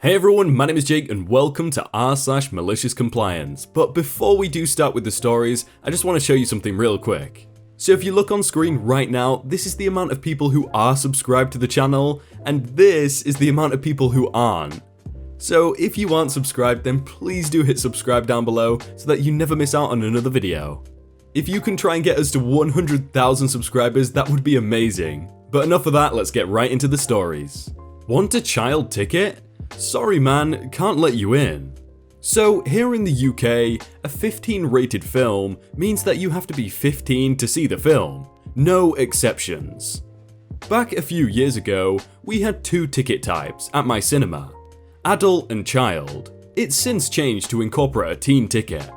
Hey everyone, my name is Jake and welcome to r/Maliciouscompliance. But before we do start with the stories, I just want to show you something real quick. So if you look on screen right now, this is the amount of people who are subscribed to the channel, and this is the amount of people who aren't. So if you aren't subscribed, then please do hit subscribe down below so that you never miss out on another video. If you can try and get us to 100,000 subscribers, that would be amazing. But enough of that, let's get right into the stories. Want a child ticket? Sorry man, can't let you in. So here in the UK, a 15 rated film means that you have to be 15 to see the film. No exceptions. Back a few years ago, we had two ticket types at my cinema. Adult and child. It's since changed to incorporate a teen ticket.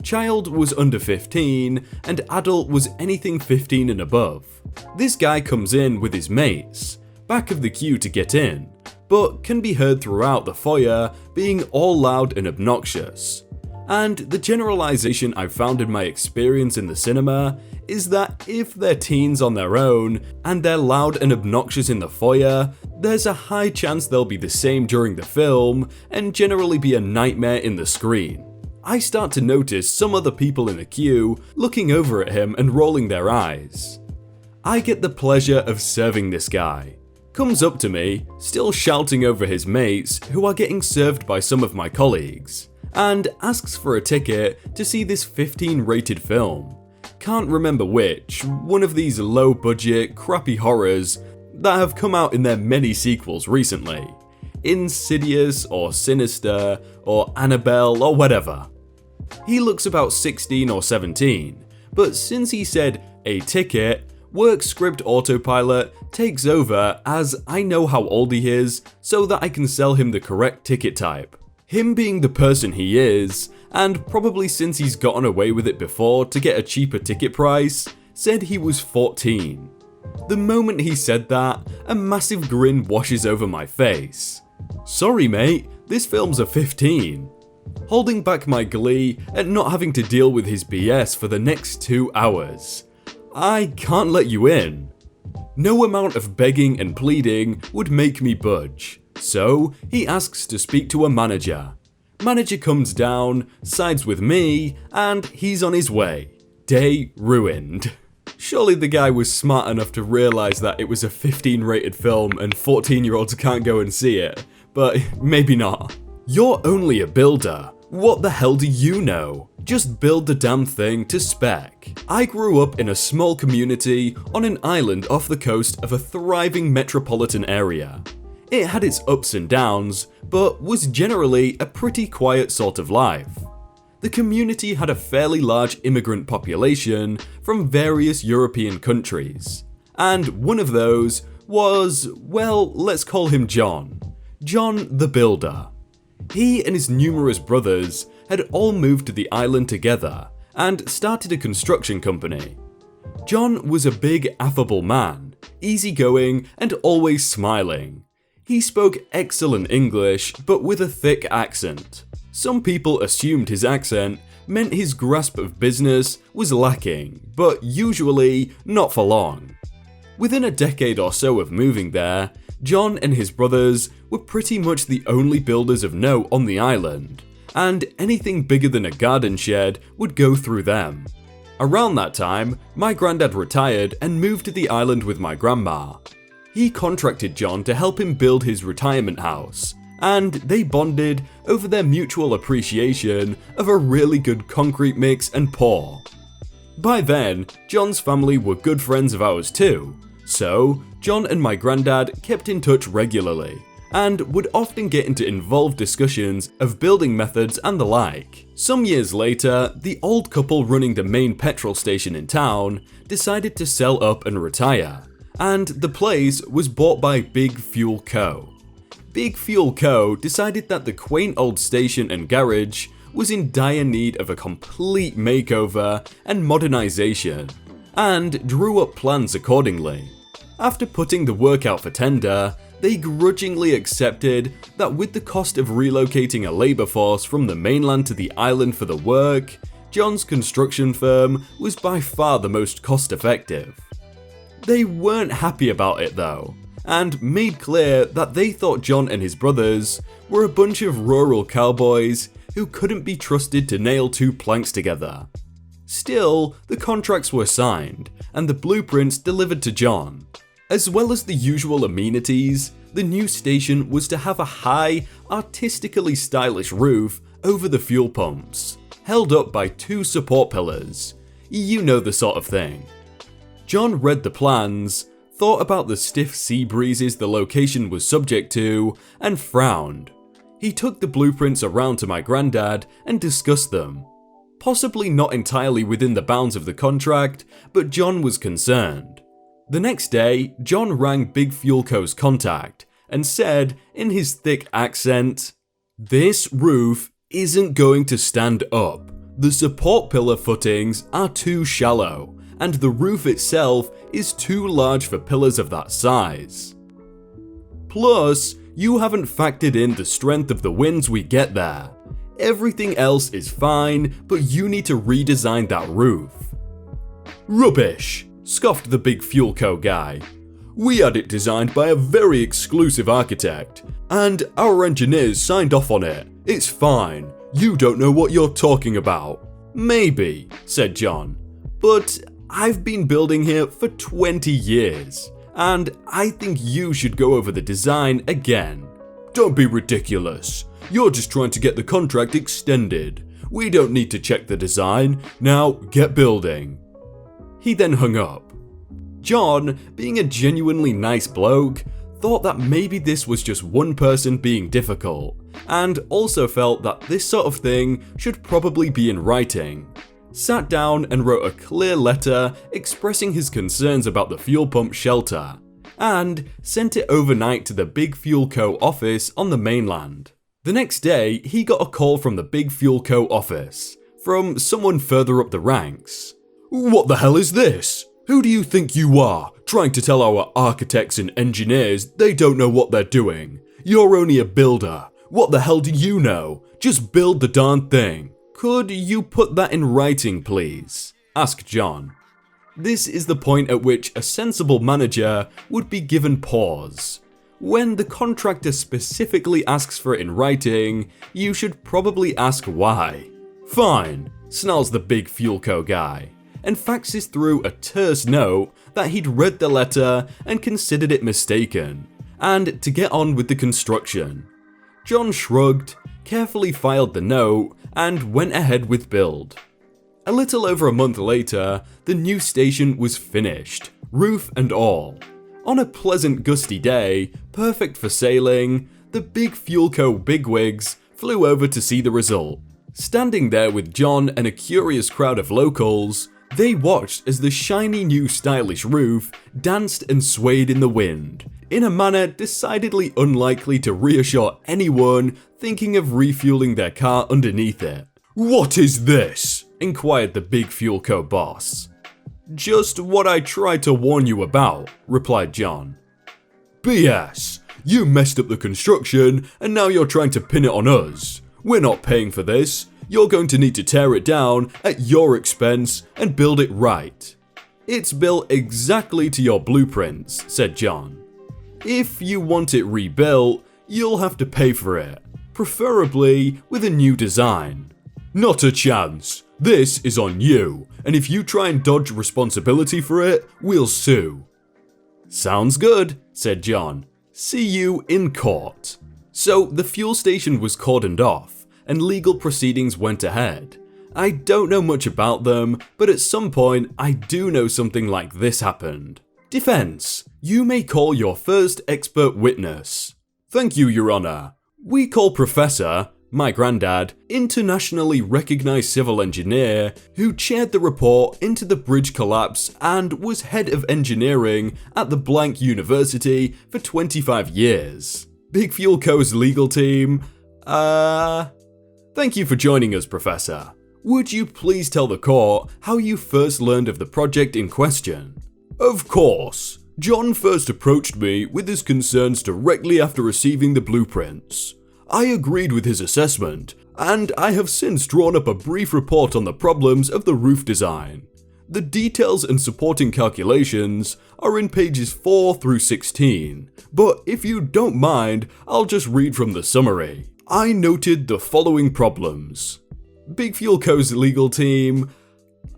Child was under 15 and adult was anything 15 and above. This guy comes in with his mates, back of the queue to get in, but can be heard throughout the foyer being all loud and obnoxious. And the generalization I've found in my experience in the cinema is that if they're teens on their own and they're loud and obnoxious in the foyer, there's a high chance they'll be the same during the film and generally be a nightmare in the screen. I start to notice some other people in the queue looking over at him and rolling their eyes. I get the pleasure of serving this guy. Comes up to me, still shouting over his mates who are getting served by some of my colleagues, and asks for a ticket to see this 15 rated film. Can't remember which, one of these low budget, crappy horrors that have come out in their many sequels recently. Insidious or Sinister or Annabelle or whatever. He looks about 16 or 17, but since he said a ticket, work script autopilot takes over as I know how old he is so that I can sell him the correct ticket type. Him being the person he is, and probably since he's gotten away with it before to get a cheaper ticket price, said he was 14. The moment he said that, a massive grin washes over my face. Sorry mate, this film's a 15. Holding back my glee at not having to deal with his BS for the next 2 hours. I can't let you in. No amount of begging and pleading would make me budge, so he asks to speak to a manager. Manager comes down, sides with me, and he's on his way. Day ruined. Surely the guy was smart enough to realise that it was a 15 rated film and 14-year-olds can't go and see it, but maybe not. You're only a builder. What the hell do you know? Just build the damn thing to spec. I grew up in a small community on an island off the coast of a thriving metropolitan area. It had its ups and downs, but was generally a pretty quiet sort of life. The community had a fairly large immigrant population from various European countries, and one of those was, well, let's call him John. John the Builder. He and his numerous brothers had all moved to the island together and started a construction company. John was a big, affable man, easygoing and always smiling. He spoke excellent English, but with a thick accent. Some people assumed his accent meant his grasp of business was lacking, but usually not for long. Within a decade or so of moving there, John and his brothers were pretty much the only builders of note on the island, and anything bigger than a garden shed would go through them. Around that time, my granddad retired and moved to the island with my grandma. He contracted John to help him build his retirement house, and they bonded over their mutual appreciation of a really good concrete mix and pour. By then, John's family were good friends of ours too, so John and my granddad kept in touch regularly, and would often get into involved discussions of building methods and the like. Some years later, the old couple running the main petrol station in town decided to sell up and retire, and the place was bought by Big Fuel Co. Big Fuel Co. decided that the quaint old station and garage was in dire need of a complete makeover and modernization, and drew up plans accordingly. After putting the work out for tender, they grudgingly accepted that with the cost of relocating a labour force from the mainland to the island for the work, John's construction firm was by far the most cost effective. They weren't happy about it though, and made clear that they thought John and his brothers were a bunch of rural cowboys who couldn't be trusted to nail two planks together. Still, the contracts were signed, and the blueprints delivered to John. As well as the usual amenities, the new station was to have a high, artistically stylish roof over the fuel pumps, held up by two support pillars. You know the sort of thing. John read the plans, thought about the stiff sea breezes the location was subject to, and frowned. He took the blueprints around to my granddad and discussed them. Possibly not entirely within the bounds of the contract, but John was concerned. The next day, John rang Big Fuel Co.'s contact and said, in his thick accent, "This roof isn't going to stand up. The support pillar footings are too shallow, and the roof itself is too large for pillars of that size. Plus, you haven't factored in the strength of the winds we get there. Everything else is fine, but you need to redesign that roof." "Rubbish," scoffed the Big Fuel Co. guy. "We had it designed by a very exclusive architect, and our engineers signed off on it. It's fine. You don't know what you're talking about." "Maybe," said John, "but I've been building here for 20 years, and I think you should go over the design again." "Don't be ridiculous. You're just trying to get the contract extended. We don't need to check the design. Now get building." He then hung up. John, being a genuinely nice bloke, thought that maybe this was just one person being difficult, and also felt that this sort of thing should probably be in writing. Sat down and wrote a clear letter expressing his concerns about the fuel pump shelter, and sent it overnight to the Big Fuel Co. office on the mainland. The next day, he got a call from the Big Fuel Co. office, from someone further up the ranks. "What the hell is this? Who do you think you are, trying to tell our architects and engineers they don't know what they're doing? You're only a builder. What the hell do you know? Just build the darn thing." "Could you put that in writing, please?" asked John. This is the point at which a sensible manager would be given pause. When the contractor specifically asks for it in writing, you should probably ask why. "Fine," snarls the Big Fuel Co. guy, and faxes through a terse note that he'd read the letter and considered it mistaken, and to get on with the construction. John shrugged, carefully filed the note, and went ahead with build. A little over a month later, the new station was finished, roof and all. On a pleasant gusty day, perfect for sailing, the Big Fuel Co. bigwigs flew over to see the result. Standing there with John and a curious crowd of locals, they watched as the shiny new stylish roof danced and swayed in the wind, in a manner decidedly unlikely to reassure anyone thinking of refueling their car underneath it. "What is this?" inquired the Big Fuel Co. boss. "Just what I tried to warn you about," replied John. "BS. You messed up the construction and now you're trying to pin it on us. We're not paying for this. You're going to need to tear it down at your expense and build it right." "It's built exactly to your blueprints," said John. "If you want it rebuilt, you'll have to pay for it, preferably with a new design." "Not a chance. This is on you, and if you try and dodge responsibility for it, we'll sue." "Sounds good," said John. "See you in court." So the fuel station was cordoned off, and legal proceedings went ahead. I don't know much about them, but at some point I do know something like this happened. Defense. You may call your first expert witness. "Thank you, Your Honor. We call Professor, my granddad, internationally recognized civil engineer, who chaired the report into the bridge collapse and was head of engineering at the blank university for 25 years. Big Fuel Co.'s legal team, Thank you for joining us, Professor. Would you please tell the court how you first learned of the project in question?" "Of course. John first approached me with his concerns directly after receiving the blueprints. I agreed with his assessment, and I have since drawn up a brief report on the problems of the roof design. The details and supporting calculations are in pages 4 through 16, but if you don't mind, I'll just read from the summary. I noted the following problems. Big Fuel Co.'s legal team,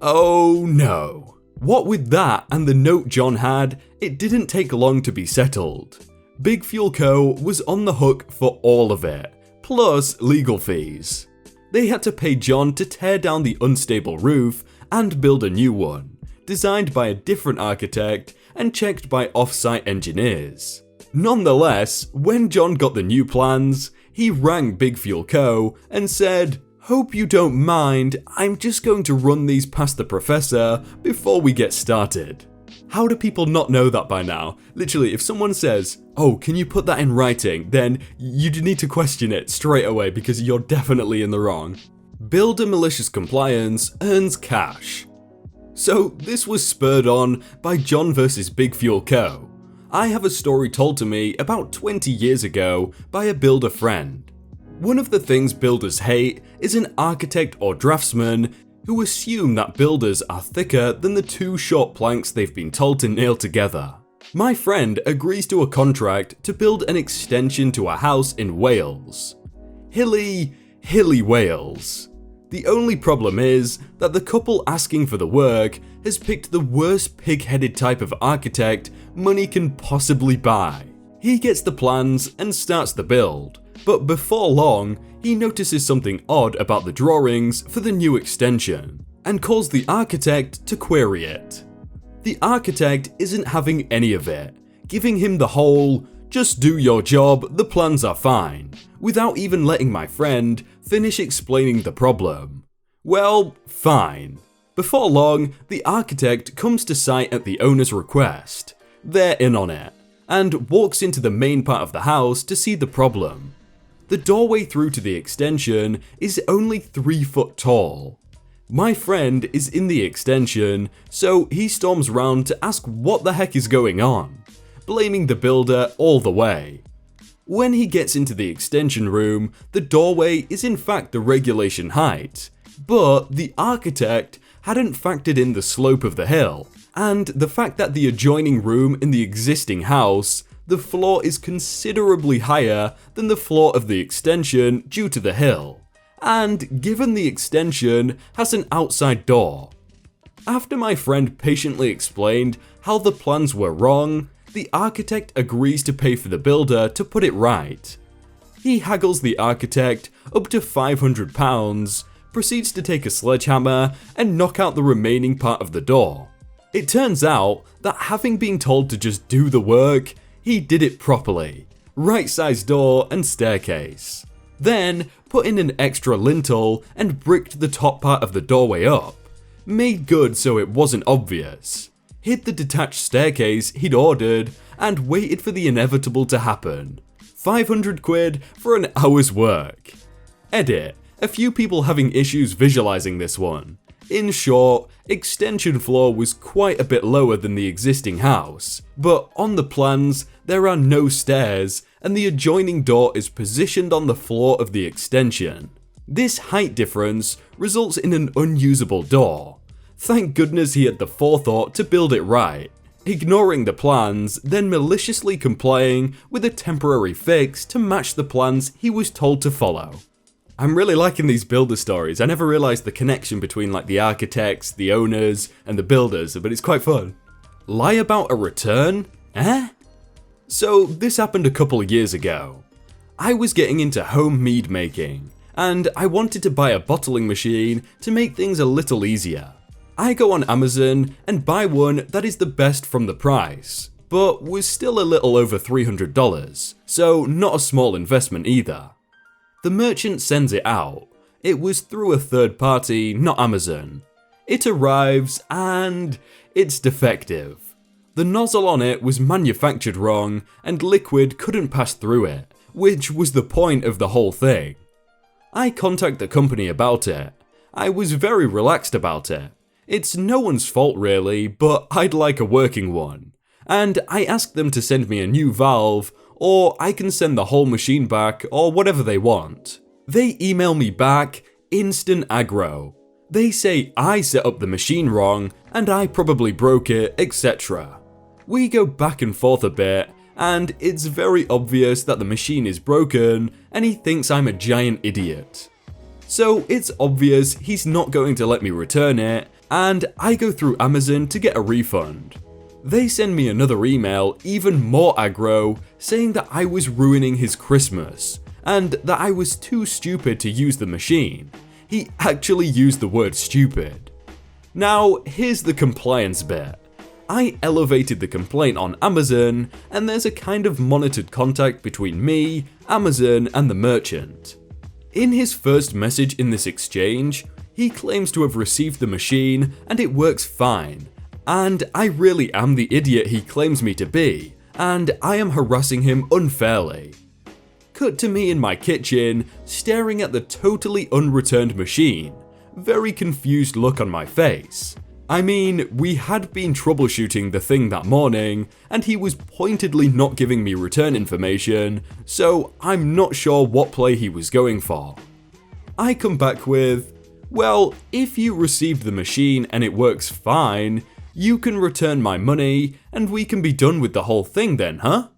oh no. What with that and the note John had, it didn't take long to be settled. Big Fuel Co. was on the hook for all of it, plus legal fees. They had to pay John to tear down the unstable roof and build a new one, designed by a different architect and checked by off-site engineers. Nonetheless, when John got the new plans, he rang Big Fuel Co. and said, "Hope you don't mind, I'm just going to run these past the professor before we get started." How do people not know that by now? Literally, if someone says, "Oh, can you put that in writing?" then you need to question it straight away because you're definitely in the wrong. Builder malicious compliance earns cash. So this was spurred on by John vs Big Fuel Co. I have a story told to me about 20 years ago by a builder friend. One of the things builders hate is an architect or draftsman who assume that builders are thicker than the two short planks they've been told to nail together. My friend agrees to a contract to build an extension to a house in Wales. Hilly Wales. The only problem is that the couple asking for the work has picked the worst pig-headed type of architect money can possibly buy. He gets the plans and starts the build, but before long, he notices something odd about the drawings for the new extension, and calls the architect to query it. The architect isn't having any of it, giving him the whole, "just do your job, the plans are fine," without even letting my friend finish explaining the problem. Well, fine. Before long, the architect comes to site at the owner's request. They're in on it, and walks into the main part of the house to see the problem. The doorway through to the extension is only 3 foot tall. My friend is in the extension, so he storms round to ask what the heck is going on, blaming the builder all the way. When he gets into the extension room, the doorway is in fact the regulation height, but the architect hadn't factored in the slope of the hill, and the fact that the adjoining room in the existing house, the floor is considerably higher than the floor of the extension due to the hill, and given the extension has an outside door. After my friend patiently explained how the plans were wrong, the architect agrees to pay for the builder to put it right. He haggles the architect up to £500, proceeds to take a sledgehammer and knock out the remaining part of the door. It turns out that having been told to just do the work, he did it properly. Right size door and staircase. Then put in an extra lintel and bricked the top part of the doorway up. Made good so it wasn't obvious. Hid the detached staircase he'd ordered and waited for the inevitable to happen. 500 quid for an hour's work. Edit. A few people having issues visualizing this one. In short, extension floor was quite a bit lower than the existing house, but on the plans there are no stairs and the adjoining door is positioned on the floor of the extension. This height difference results in an unusable door. Thank goodness he had the forethought to build it right, ignoring the plans, then maliciously complying with a temporary fix to match the plans he was told to follow. I'm really liking these builder stories. I never realised the connection between like the architects, the owners, and the builders, but it's quite fun. Lie about a return? Eh? So this happened a couple of years ago. I was getting into home mead making, and I wanted to buy a bottling machine to make things a little easier. I go on Amazon and buy one that is the best from the price, but was still a little over $300, so not a small investment either. The merchant sends it out. It was through a third party, not Amazon. It arrives and it's defective. The nozzle on it was manufactured wrong and liquid couldn't pass through it, which was the point of the whole thing. I contact the company about it. I was very relaxed about it. It's no one's fault really, but I'd like a working one. And I asked them to send me a new valve, or I can send the whole machine back, or whatever they want. They email me back, instant aggro. They say I set up the machine wrong, and I probably broke it, etc. We go back and forth a bit, and it's very obvious that the machine is broken, and he thinks I'm a giant idiot. So it's obvious he's not going to let me return it, and I go through Amazon to get a refund. They send me another email, even more aggro, saying that I was ruining his Christmas, and that I was too stupid to use the machine. He actually used the word stupid. Now, here's the compliance bit. I elevated the complaint on Amazon, and there's a kind of monitored contact between me, Amazon, and the merchant. In his first message in this exchange, he claims to have received the machine and it works fine. And I really am the idiot he claims me to be, and I am harassing him unfairly. Cut to me in my kitchen, staring at the totally unreturned machine, very confused look on my face. I mean, we had been troubleshooting the thing that morning, and he was pointedly not giving me return information, so I'm not sure what play he was going for. I come back with, well, if you received the machine and it works fine, you can return my money, and we can be done with the whole thing then, huh?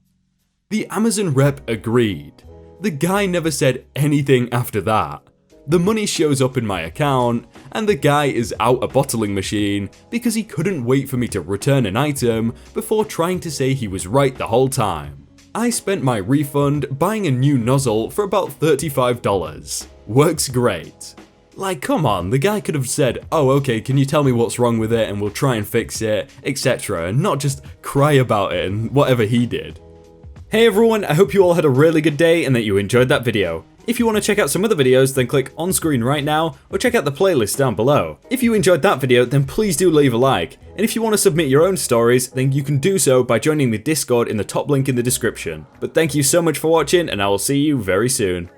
The Amazon rep agreed. The guy never said anything after that. The money shows up in my account, and the guy is out a bottling machine because he couldn't wait for me to return an item before trying to say he was right the whole time. I spent my refund buying a new nozzle for about $35. Works great. Like, come on, the guy could have said, oh okay, can you tell me what's wrong with it and we'll try and fix it, etc. and not just cry about it and whatever he did. Hey everyone, I hope you all had a really good day and that you enjoyed that video. If you want to check out some other videos, then click on screen right now, or check out the playlist down below. If you enjoyed that video, then please do leave a like, and if you want to submit your own stories, then you can do so by joining the Discord in the top link in the description. But thank you so much for watching, and I will see you very soon.